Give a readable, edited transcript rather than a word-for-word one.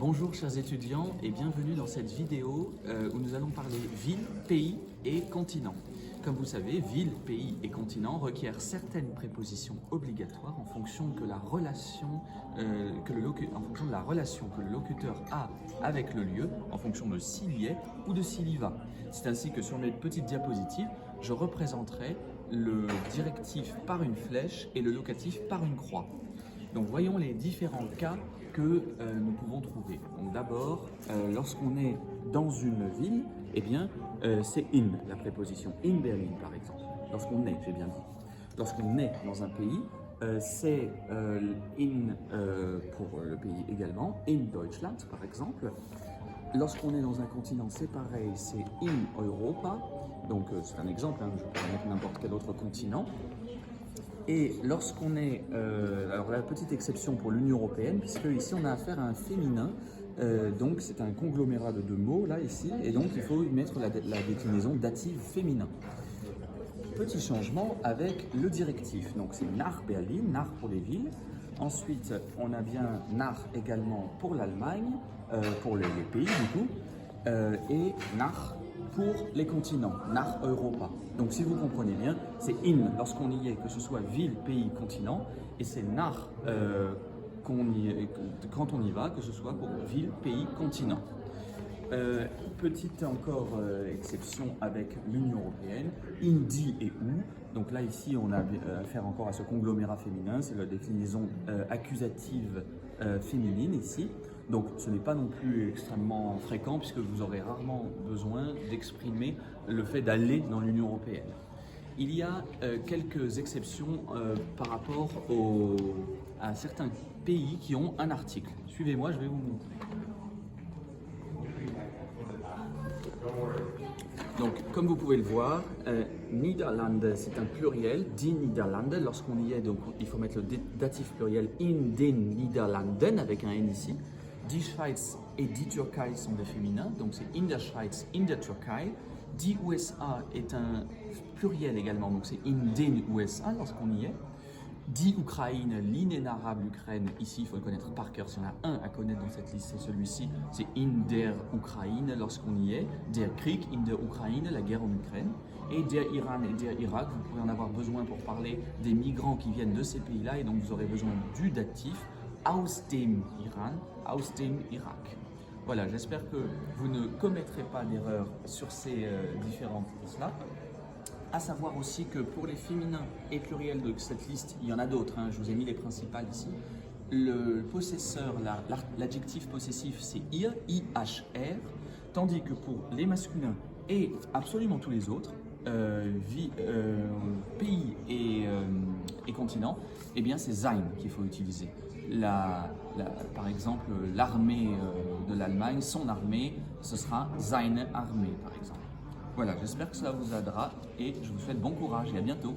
Bonjour chers étudiants et bienvenue dans cette vidéo où nous allons parler ville, pays et continent. Comme vous savez, ville, pays et continent requièrent certaines prépositions obligatoires en fonction de la relation que le locuteur a avec le lieu, en fonction de s'il y est ou de s'il y va. C'est ainsi que sur mes petites diapositives, je représenterai le directif par une flèche et le locatif par une croix. Donc voyons les différents cas que nous pouvons trouver. Donc d'abord, lorsqu'on est dans une ville, eh bien c'est in, la préposition in Berlin par exemple. Lorsqu'on est, j'ai bien dit. Lorsqu'on est dans un pays, c'est in pour le pays également, in Deutschland par exemple. Lorsqu'on est dans un continent, c'est pareil, c'est in Europa. Donc c'est un exemple, hein, je pourrais mettre n'importe quel autre continent. Et lorsqu'on est, alors la petite exception pour l'Union européenne, puisque ici on a affaire à un féminin, donc c'est un conglomérat de deux mots là ici, et donc il faut y mettre la déclinaison dative féminin. Petit changement avec le directif, donc c'est nach Berlin, nach pour les villes. Ensuite on a bien nach également pour l'Allemagne, pour les pays du coup, et nach pour les continents, nach Europa. Donc si vous comprenez bien, c'est in lorsqu'on y est, que ce soit ville, pays, continent, et c'est nach quand on y va, que ce soit pour ville, pays, continent. Petite encore exception avec l'Union européenne, in, dit et ou. Donc là ici on a affaire encore à ce conglomérat féminin, c'est la déclinaison accusative féminine ici. Donc ce n'est pas non plus extrêmement fréquent puisque vous aurez rarement besoin d'exprimer le fait d'aller dans l'Union européenne. Il y a quelques exceptions par rapport à certains pays qui ont un article. Suivez-moi, je vais vous montrer. Donc, comme vous pouvez le voir, Niederlande, c'est un pluriel, die Niederlande. Lorsqu'on y est, donc, il faut mettre le datif pluriel in den Niederlanden avec un N ici. Die Schweiz et die Türkei sont des féminins, donc c'est in der Schweiz, in der Türkei. Die USA est un pluriel également, donc c'est in den USA lorsqu'on y est. Die Ukraine, l'inénarrable Ukraine, ici il faut le connaître par cœur, s'il y en a un à connaître dans cette liste, c'est celui-ci, c'est in der Ukraine lorsqu'on y est. Der Krieg in der Ukraine, la guerre en Ukraine. Et der Iran et der Irak, vous pouvez en avoir besoin pour parler des migrants qui viennent de ces pays-là, et donc vous aurez besoin du datif. Aus dem Iran, aus dem Irak. Voilà, j'espère que vous ne commettrez pas d'erreur sur ces différentes listes-là. À savoir aussi que pour les féminins et pluriels de cette liste, il y en a d'autres, hein, je vous ai mis les principales ici. Le possesseur, l'adjectif possessif, c'est ir, IHR, tandis que pour les masculins et absolument tous les autres, pays et continents, eh bien c'est sein qu'il faut utiliser. Par exemple, l'armée de l'Allemagne, son armée, ce sera seine Armee par exemple. Voilà, j'espère que cela vous aidera et je vous souhaite bon courage et à bientôt.